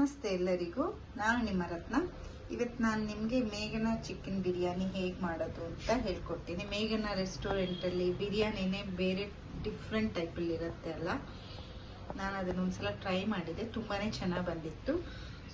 ನಮಸ್ತೆ ಎಲ್ಲರಿಗೂ, ನಾನು ನಿಮ್ಮ ರತ್ನ. ಇವತ್ತು ನಾನು ನಿಮಗೆ ಮೇಘನಾ ಚಿಕನ್ ಬಿರಿಯಾನಿ ಹೇಗೆ ಮಾಡೋದು ಅಂತ ಹೇಳ್ಕೊಡ್ತೀನಿ. ಮೇಘನಾ ರೆಸ್ಟೋರೆಂಟಲ್ಲಿ ಬಿರಿಯಾನಿನೇ ಬೇರೆ ಡಿಫ್ರೆಂಟ್ ಟೈಪಲ್ಲಿ ಇರುತ್ತೆ ಅಲ್ಲ. ನಾನು ಅದನ್ನು ಒಂದ್ಸಲ ಟ್ರೈ ಮಾಡಿದೆ, ತುಂಬಾ ಚೆನ್ನಾಗಿ ಬಂದಿತ್ತು.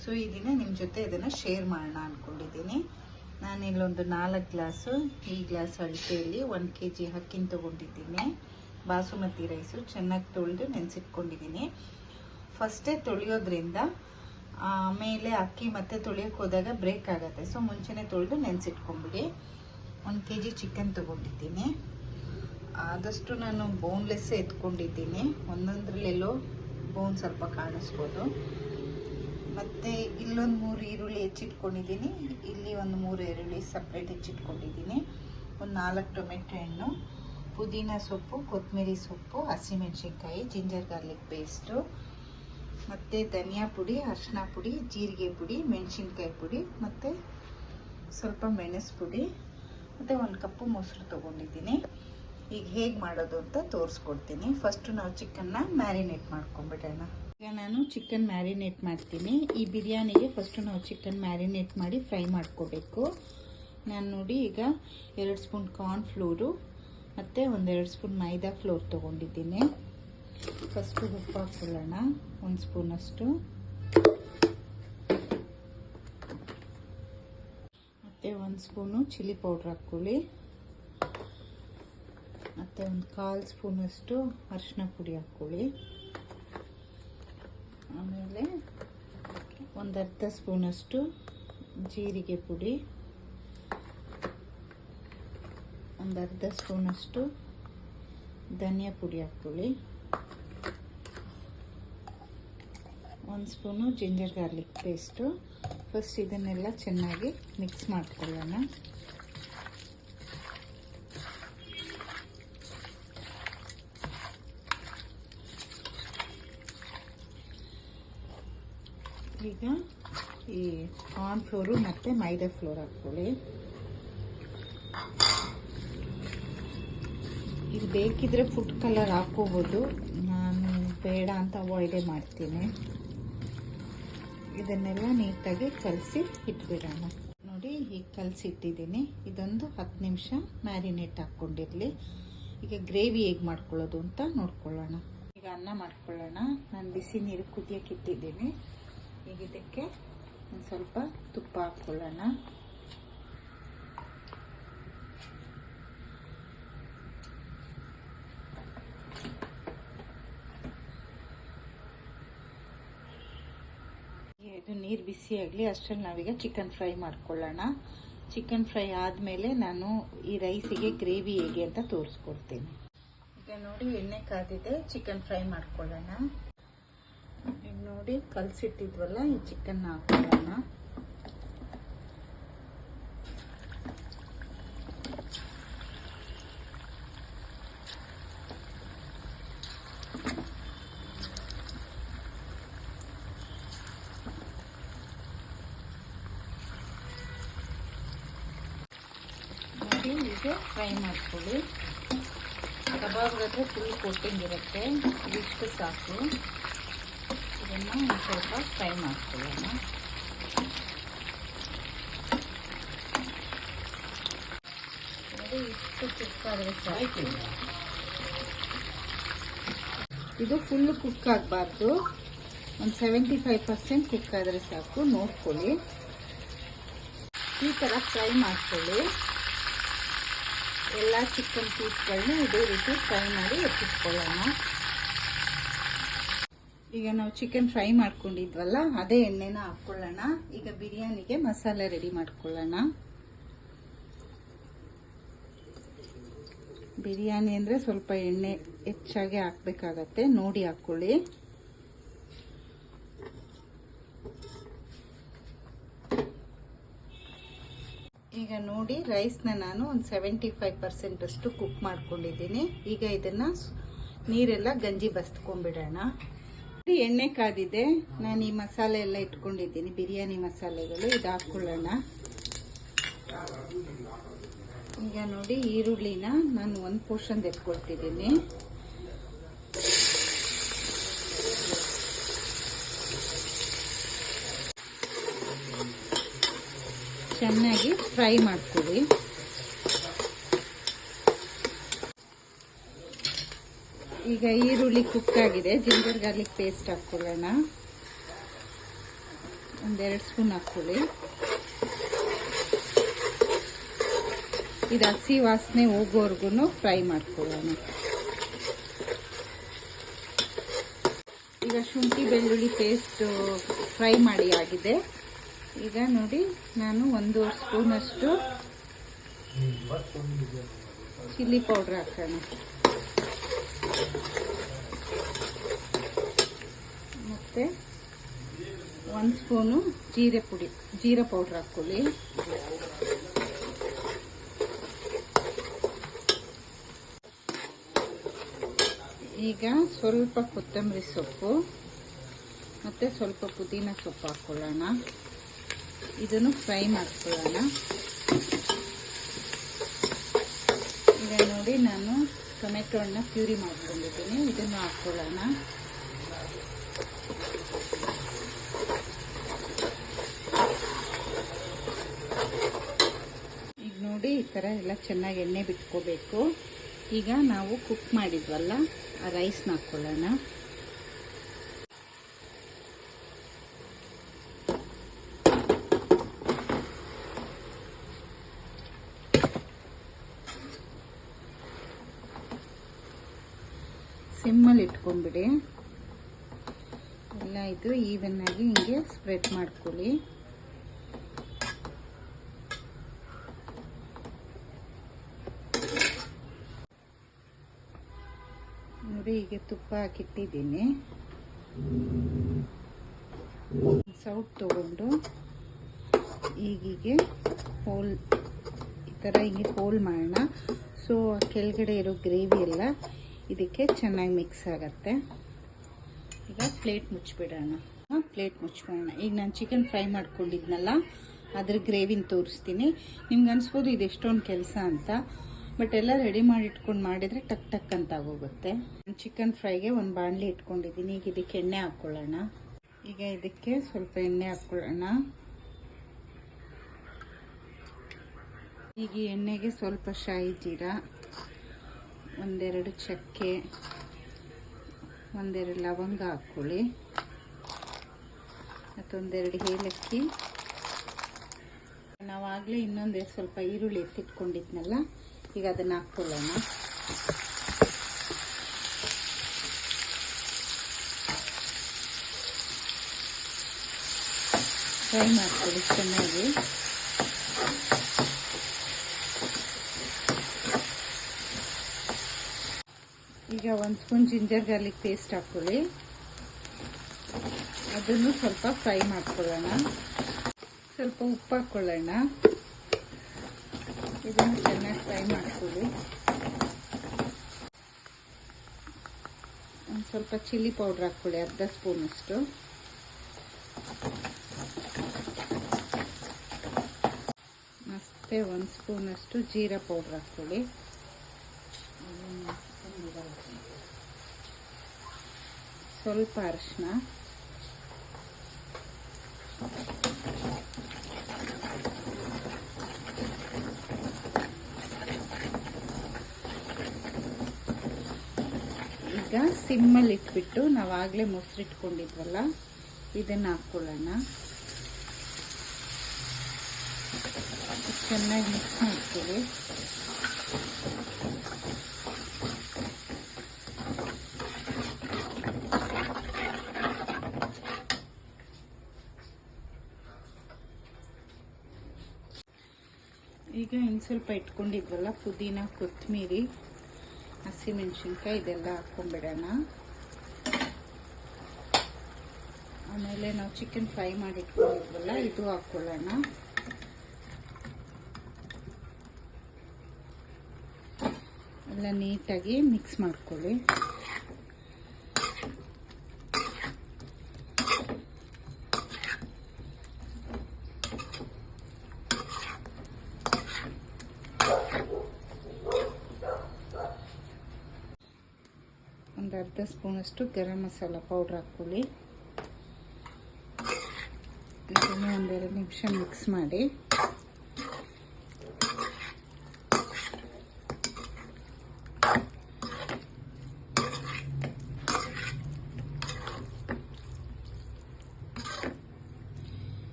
ಸೊ ಈ ದಿನ ನಿಮ್ಮ ಜೊತೆ ಇದನ್ನು ಶೇರ್ ಮಾಡೋಣ ಅಂದ್ಕೊಂಡಿದ್ದೀನಿ. ನಾನು ಇಲ್ಲೊಂದು 4 ಗ್ಲಾಸು, ಈ ಗ್ಲಾಸ್ ಅಳತೆಯಲ್ಲಿ 1 kg ಅಕ್ಕಿನ ತೊಗೊಂಡಿದ್ದೀನಿ. ಬಾಸುಮತಿ ರೈಸು ಚೆನ್ನಾಗಿ ತೊಳೆದು ನೆನೆಸಿಟ್ಕೊಂಡಿದ್ದೀನಿ. ಫಸ್ಟೇ ತೊಳೆಯೋದ್ರಿಂದ ಆಮೇಲೆ ಅಕ್ಕಿ ಮತ್ತೆ ತೊಳೆಯೋಕೆ ಹೋದಾಗ ಬ್ರೇಕ್ ಆಗುತ್ತೆ. ಸೊ ಮುಂಚೆನೇ ತೊಳೆದು ನೆನೆಸಿಟ್ಕೊಂಬಿಡಿ. 1 kg ಚಿಕನ್ ತೊಗೊಂಡಿದ್ದೀನಿ. ಆದಷ್ಟು ನಾನು ಬೋನ್ಲೆಸ್ಸೇ ಎತ್ಕೊಂಡಿದ್ದೀನಿ. ಒಂದೊಂದ್ರಲ್ಲೆಲ್ಲೋ ಬೋನ್ ಸ್ವಲ್ಪ ಕಾಣಿಸ್ಬೋದು. ಮತ್ತು ಇಲ್ಲೊಂದು 3 ಈರುಳ್ಳಿ ಹೆಚ್ಚಿಟ್ಕೊಂಡಿದ್ದೀನಿ. ಇಲ್ಲಿ ಒಂದು 3 ಈರುಳ್ಳಿ ಸಪ್ರೇಟ್ ಹೆಚ್ಚಿಟ್ಕೊಂಡಿದ್ದೀನಿ. ಒಂದು 4 ಟೊಮೆಟೊ ಹಣ್ಣು, ಪುದೀನ ಸೊಪ್ಪು, ಕೊತ್ತಂಬರಿ ಸೊಪ್ಪು, ಹಸಿಮೆಣಸಿನ್ಕಾಯಿ, ಜಿಂಜರ್ ಗಾರ್ಲಿಕ್ ಪೇಸ್ಟು, ಮತ್ತು ಧನಿಯಾ ಪುಡಿ, ಅರಿಶಿನ ಪುಡಿ, ಜೀರಿಗೆ ಪುಡಿ, ಮೆಣಸಿನ್ಕಾಯಿ ಪುಡಿ, ಮತ್ತು ಸ್ವಲ್ಪ ಮೆಣಸು ಪುಡಿ, ಮತ್ತು 1 ಕಪ್ಪು ಮೊಸರು ತೊಗೊಂಡಿದ್ದೀನಿ. ಈಗ ಹೇಗೆ ಮಾಡೋದು ಅಂತ ತೋರಿಸ್ಕೊಡ್ತೀನಿ. ಫಸ್ಟು ನಾವು ಚಿಕನ್ನ ಮ್ಯಾರಿನೇಟ್ ಮಾಡ್ಕೊಂಬಿಡೋಣ. ಈಗ ನಾನು ಚಿಕನ್ ಮ್ಯಾರಿನೇಟ್ ಮಾಡ್ತೀನಿ. ಈ ಬಿರಿಯಾನಿಗೆ ಫಸ್ಟು ನಾವು ಚಿಕನ್ ಮ್ಯಾರಿನೇಟ್ ಮಾಡಿ ಫ್ರೈ ಮಾಡ್ಕೋಬೇಕು. ನಾನು ನೋಡಿ ಈಗ 2 ಸ್ಪೂನ್ ಕಾರ್ನ್ಫ್ಲೋರು ಮತ್ತು 1-2 ಸ್ಪೂನ್ ಮೈದಾ ಫ್ಲೋರ್ ತೊಗೊಂಡಿದ್ದೀನಿ. ಫಸ್ಟು ಉಪ್ಪು ಹಾಕ್ಕೊಳ್ಳೋಣ, 1 ಸ್ಪೂನಷ್ಟು. ಮತ್ತು 1 ಸ್ಪೂನು ಚಿಲ್ಲಿ ಪೌಡ್ರ್ ಹಾಕ್ಕೊಳ್ಳಿ. ಮತ್ತು 1/4 ಸ್ಪೂನಷ್ಟು ಅರಿಶಿನ ಪುಡಿ ಹಾಕ್ಕೊಳ್ಳಿ. ಆಮೇಲೆ 1/2 ಸ್ಪೂನಷ್ಟು ಜೀರಿಗೆ ಪುಡಿ, 1/2 ಸ್ಪೂನಷ್ಟು ಧನಿಯಾ ಪುಡಿ ಹಾಕ್ಕೊಳ್ಳಿ. 1 spoon ginger garlic paste. First ಇದನ್ನೆಲ್ಲ ಚೆನ್ನಾಗಿ ಮಿಕ್ಸ್ ಮಾಡ್ಕೊಳ್ಳೋಣ. ಈಗ ಈ ಕಾರ್ನ್ಫ್ಲೋರು ಮತ್ತು ಮೈದಾ ಫ್ಲೋರ್ ಹಾಕ್ಕೊಳ್ಳಿ. ಇದು ಬೇಕಿದ್ರೆ ಫುಡ್ ಕಲರ್ ಹಾಕೋಬೋದು, ನಾನು ಬೇಡ ಅಂತ ಅವಾಯ್ಡೇ ಮಾಡ್ತೀನಿ. ಇದನ್ನೆಲ್ಲ ನೀಟಾಗಿ ಕಲಸಿ ಇಟ್ಬಿಡೋಣ. ನೋಡಿ ಈಗ ಕಲಸಿಟ್ಟಿದ್ದೀನಿ. ಇದೊಂದು 10 ನಿಮಿಷ ಮ್ಯಾರಿನೇಟ್ ಹಾಕ್ಕೊಂಡಿರಲಿ. ಈಗ ಗ್ರೇವಿ ಹೇಗೆ ಮಾಡ್ಕೊಳ್ಳೋದು ಅಂತ ನೋಡ್ಕೊಳ್ಳೋಣ. ಈಗ ಅನ್ನ ಮಾಡ್ಕೊಳ್ಳೋಣ. ನಾನು ಬಿಸಿ ನೀರು ಕುದಿಯೋಕೆ ಇಟ್ಟಿದ್ದೀನಿ. ಈಗ ಇದಕ್ಕೆ ಒಂದು ಸ್ವಲ್ಪ ತುಪ್ಪ ಹಾಕ್ಕೊಳ್ಳೋಣ. ಇದು ನೀರು ಬಿಸಿ ಆಗಲಿ, ಅಷ್ಟರಲ್ಲಿ ನಾವೀಗ ಚಿಕನ್ ಫ್ರೈ ಮಾಡ್ಕೊಳ್ಳೋಣ. ಚಿಕನ್ ಫ್ರೈ ಆದಮೇಲೆ ನಾನು ಈ ರೈಸಿಗೆ ಗ್ರೇವಿ ಹೇಗೆ ಅಂತ ತೋರಿಸ್ಕೊಡ್ತೀನಿ. ಈಗ ನೋಡಿ ಎಣ್ಣೆ ಕಾದಿದೆ, ಚಿಕನ್ ಫ್ರೈ ಮಾಡ್ಕೊಳ್ಳೋಣ. ಈಗ ನೋಡಿ ಕಲಸಿಟ್ಟಿದ್ವಲ್ಲ, ಈ ಚಿಕನ್ನ ಹಾಕ್ಕೊಳ್ಳೋಣ. ಈಗ ಫ್ರೈ ಮಾಡ್ಕೊಳ್ಳಿ. ಕಬಾಬ್ಗಾದ್ರೆ ಫುಲ್ ಕೋಟಿಂಗ್ ಇರುತ್ತೆ, ಇಷ್ಟು ಸಾಕು. ಇದನ್ನು ಒಂದು ಸ್ವಲ್ಪ ಫ್ರೈ ಮಾಡ್ಕೊಳ್ಳೋಣ. ಇಷ್ಟು ಕುಕ್ ಆದರೆ ಸಾಕು. ಇದು ಫುಲ್ ಕುಕ್ ಆಗಬಾರ್ದು, ಒಂದು 75% ಕುಕ್ ಆದರೆ ಸಾಕು. ನೋಡ್ಕೊಳ್ಳಿ, ಈ ಥರ ಫ್ರೈ ಮಾಡ್ಕೊಳ್ಳಿ. ಎಲ್ಲ ಚಿಕನ್ ಪೀಸ್ಗಳನ್ನ ಇದೇ ರೀತಿ ಫ್ರೈ ಮಾಡಿ ಎತ್ತಿಟ್ಕೊಳ್ಳೋಣ. ಈಗ ನಾವು ಚಿಕನ್ ಫ್ರೈ ಮಾಡ್ಕೊಂಡಿದ್ವಲ್ಲ, ಅದೇ ಎಣ್ಣೆನ ಹಾಕ್ಕೊಳ್ಳೋಣ. ಈಗ ಬಿರಿಯಾನಿಗೆ ಮಸಾಲೆ ರೆಡಿ ಮಾಡ್ಕೊಳ್ಳೋಣ. ಬಿರಿಯಾನಿ ಅಂದರೆ ಸ್ವಲ್ಪ ಎಣ್ಣೆ ಹೆಚ್ಚಾಗಿ ಹಾಕಬೇಕಾಗತ್ತೆ, ನೋಡಿ ಹಾಕ್ಕೊಳ್ಳಿ. ಈಗ ನೋಡಿ ರೈಸ್ನ ನಾನು ಒಂದು 75% ಅಷ್ಟು ಕುಕ್ ಮಾಡ್ಕೊಂಡಿದ್ದೀನಿ. ಈಗ ಇದನ್ನ ನೀರೆಲ್ಲ ಗಂಜಿ ಬಸ್ಕೊಂಡ್ಬಿಡೋಣ. ಎಣ್ಣೆ ಕಾದಿದೆ, ನಾನು ಈ ಮಸಾಲೆ ಎಲ್ಲ ಇಟ್ಕೊಂಡಿದ್ದೀನಿ, ಬಿರಿಯಾನಿ ಮಸಾಲೆಗಳು. ಇದು ಹಾಕ್ಕೊಳ್ಳೋಣ. ಈಗ ನೋಡಿ ಈರುಳ್ಳಿನ ನಾನು 1 ಪೋರ್ಷನ್ ಎತ್ಕೊಳ್ತಿದ್ದೀನಿ. ಚೆನ್ನಾಗಿ ಫ್ರೈ ಮಾಡ್ಕೊಳ್ಳಿ. ಈಗ ಈರುಳ್ಳಿ ಕುಕ್ ಆಗಿದೆ. ಜಿಂಜರ್ ಗಾರ್ಲಿಕ್ ಪೇಸ್ಟ್ ಹಾಕ್ಕೊಳ್ಳೋಣ. 1-2 ಸ್ಪೂನ್ ಹಾಕ್ಕೊಳ್ಳಿ. ಇದು ಹಸಿ ವಾಸನೆ ಹೋಗೋವರೆಗೂ ಫ್ರೈ ಮಾಡ್ಕೊಳ್ಳೋಣ. ಈಗ ಶುಂಠಿ ಬೆಳ್ಳುಳ್ಳಿ ಪೇಸ್ಟ್ ಫ್ರೈ ಮಾಡಿ ಆಗಿದೆ. ಈಗ ನೋಡಿ, ನಾನು 1 ಸ್ಪೂನಷ್ಟು ಚಿಲ್ಲಿ ಪೌಡ್ರ್ ಹಾಕೋಣ. ಮತ್ತು 1 ಸ್ಪೂನು ಜೀರೆ ಪೌಡ್ರ್ ಹಾಕ್ಕೊಳ್ಳಿ. ಈಗ ಸ್ವಲ್ಪ ಕೊತ್ತಂಬರಿ ಸೊಪ್ಪು ಮತ್ತು ಸ್ವಲ್ಪ ಪುದೀನ ಸೊಪ್ಪು ಹಾಕ್ಕೊಳ್ಳೋಣ. ಇದನ್ನು ಫ್ರೈ ಮಾಡ್ಕೊಳ್ಳೋಣ. ಈಗ ನೋಡಿ, ನಾನು ಟೊಮೆಟೊ ಹಣ್ಣು ಪ್ಯೂರಿ ಮಾಡ್ಕೊಂಡಿದ್ದೀನಿ. ಇದನ್ನು ಹಾಕ್ಕೊಳ್ಳೋಣ. ಈಗ ನೋಡಿ, ಈ ಥರ ಎಲ್ಲ ಚೆನ್ನಾಗಿ ಎಣ್ಣೆ ಬಿಟ್ಕೋಬೇಕು. ಈಗ ನಾವು ಕುಕ್ ಮಾಡಿದ್ವಲ್ಲ, ಆ ರೈಸ್ನ ಹಾಕ್ಕೊಳ್ಳೋಣ. ಸಿಮ್ಮಲ್ಲಿ ಇಟ್ಕೊಂಡ್ಬಿಡಿ. ಎಲ್ಲ ಇದು ಈವನ್ ಆಗಿ ಹಿಂಗೆ ಸ್ಪ್ರೆಡ್ ಮಾಡ್ಕೊಳ್ಳಿ. ನೋಡಿ, ಹೀಗೆ ತುಪ್ಪ ಹಾಕಿಟ್ಟಿದ್ದೀನಿ. ಸೌಟ್ ತಗೊಂಡು ಈಗೀಗೆ ಹೋಲ್ ಈ ಥರ ಹಿಂಗೆ ಹೋಲ್ ಮಾಡೋಣ. ಸೊ ಕೆಳಗಡೆ ಇರೋ ಗ್ರೇವಿ ಎಲ್ಲ ಇದಕ್ಕೆ ಚೆನ್ನಾಗಿ ಮಿಕ್ಸ್ ಆಗುತ್ತೆ. ಈಗ ಪ್ಲೇಟ್ ಮುಚ್ಚಿಬಿಡೋಣ. ಈಗ ನಾನು ಚಿಕನ್ ಫ್ರೈ ಮಾಡ್ಕೊಂಡಿದ್ನಲ್ಲ, ಅದ್ರ ಗ್ರೇವಿನ ತೋರಿಸ್ತೀನಿ. ನಿಮ್ಗೆ ಅನಿಸ್ಬೋದು ಇದು ಎಷ್ಟೊಂದು ಕೆಲಸ ಅಂತ, ಬಟ್ ಎಲ್ಲ ರೆಡಿ ಮಾಡಿ ಇಟ್ಕೊಂಡು ಮಾಡಿದರೆ ಟಕ್ ಟಕ್ ಅಂತ ಆಗೋಗುತ್ತೆ. ಚಿಕನ್ ಫ್ರೈಗೆ ಒಂದು ಬಾಣಲಿ ಇಟ್ಕೊಂಡಿದ್ದೀನಿ. ಈಗ ಇದಕ್ಕೆ ಎಣ್ಣೆ ಹಾಕ್ಕೊಳ್ಳೋಣ. ಈಗ ಇದಕ್ಕೆ ಸ್ವಲ್ಪ ಎಣ್ಣೆ ಹಾಕ್ಕೊಳ್ಳೋಣ. ಈಗ ಈ ಎಣ್ಣೆಗೆ ಸ್ವಲ್ಪ ಶಾಯಿ ಜೀರಾ, 1-2 ಚಕ್ಕೆ, 1-2 ಲವಂಗ ಹಾಕ್ಕೊಳ್ಳಿ, ಮತ್ತೊಂದೆರಡು ಏಲಕ್ಕಿ. ನಾವಾಗಲೇ ಇನ್ನೊಂದು ಸ್ವಲ್ಪ ಈರುಳ್ಳಿ ಎತ್ತಿಟ್ಕೊಂಡಿದ್ನಲ್ಲ, ಈಗ ಅದನ್ನು ಹಾಕ್ಕೊಳ್ಳೋಣ. ಫ್ರೈ ಮಾಡ್ಕೊಳ್ಳಿ ಚೆನ್ನಾಗಿ. ಈಗ 1 ಸ್ಪೂನ್ ಜಿಂಜರ್ ಗಾರ್ಲಿಕ್ ಪೇಸ್ಟ್ ಹಾಕ್ಕೊಳ್ಳಿ. ಅದನ್ನು ಸ್ವಲ್ಪ ಫ್ರೈ ಮಾಡ್ಕೊಳ್ಳೋಣ. ಸ್ವಲ್ಪ ಉಪ್ಪು ಹಾಕ್ಕೊಳ್ಳೋಣ. ಇದನ್ನು ಚೆನ್ನಾಗಿ ಫ್ರೈ ಮಾಡ್ಕೊಳ್ಳಿ. ಒಂದು ಸ್ವಲ್ಪ ಚಿಲ್ಲಿ ಪೌಡ್ರ್ ಹಾಕ್ಕೊಳ್ಳಿ, 1/2 ಸ್ಪೂನಷ್ಟು. ಮತ್ತು 1 ಸ್ಪೂನಷ್ಟು ಜೀರಾ ಪೌಡ್ರ್ ಹಾಕ್ಕೊಳ್ಳಿ. ಸ್ವಲ್ಪ ಅರಿಶಿನ, ಈಗ ಸಿಮ್ಮಲ್ಲಿ ಇಟ್ಬಿಟ್ಟು ನಾವಾಗಲೇ ಮೊಸರಿಟ್ಕೊಂಡಿದ್ವಲ್ಲ, ಇದನ್ನು ಹಾಕ್ಕೊಳ್ಳೋಣ. ಚೆನ್ನಾಗಿ ಮಿಕ್ಸ್ ಮಾಡ್ತೀವಿ. ಈಗ ಇನ್ನು ಸ್ವಲ್ಪ ಇಟ್ಕೊಂಡಿದ್ವಲ್ಲ, ಪುದೀನ, ಕೊತ್ತಂಬರಿ, ಹಸಿಮೆಣಸಿನ್ಕಾಯಿ ಇದೆಲ್ಲ ಹಾಕ್ಕೊಂಡ್ಬಿಡೋಣ. ಆಮೇಲೆ ನಾವು ಚಿಕನ್ ಫ್ರೈ ಮಾಡಿ ಇಟ್ಕೊಂಡಿದ್ವಲ್ಲ, ಇದು ಹಾಕ್ಕೊಳ್ಳೋಣ. ಎಲ್ಲ ನೀಟಾಗಿ ಮಿಕ್ಸ್ ಮಾಡ್ಕೊಳ್ಳಿ. ಒಂದು 1/2 ಸ್ಪೂನಷ್ಟು ಗರಂ ಮಸಾಲ ಪೌಡ್ರ್ ಹಾಕ್ಕೊಳ್ಳಿ. ಇದನ್ನು 1-2 ನಿಮಿಷ ಮಿಕ್ಸ್ ಮಾಡಿ.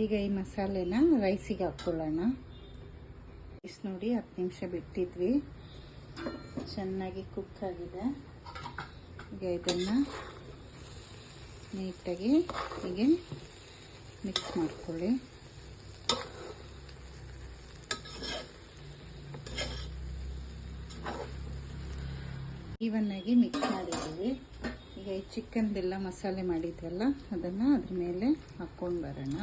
ಈಗ ಈ ಮಸಾಲೆನ ರೈಸಿಗೆ ಹಾಕ್ಕೊಳ್ಳೋಣ. ರೈಸ್ ನೋಡಿ 10 ನಿಮಿಷ ಬಿಟ್ಟಿದ್ವಿ, ಚೆನ್ನಾಗಿ ಕುಕ್ ಆಗಿದೆ. ಈಗ ಇದನ್ನು ನೀಟಾಗಿ ಹೀಗೆ ಮಿಕ್ಸ್ ಮಾಡ್ಕೊಳ್ಳಿ. ಈವನ್ನಾಗಿ ಮಿಕ್ಸ್ ಮಾಡಿದ್ದೀವಿ. ಈಗ ಈ ಚಿಕನ್ದೆಲ್ಲ ಮಸಾಲೆ ಮಾಡಿದ್ವಲ್ಲ ಅದನ್ನು ಅದ್ರ ಮೇಲೆ ಹಾಕ್ಕೊಂಡು ಬರೋಣ.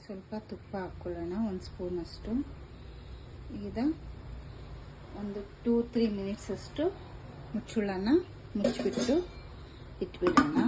ಸ್ವಲ್ಪ ತುಪ್ಪ ಹಾಕ್ಕೊಳ್ಳೋಣ, 1 ಸ್ಪೂನ್ ಅಷ್ಟು. ಈಗ ಒಂದು 2-3 ಮಿನಿಟ್ಸ್ ಅಷ್ಟು ಮುಚ್ಚಳನ ಮುಚ್ಚಿಬಿಟ್ಟು ಇಟ್ಬಿಡೋಣ.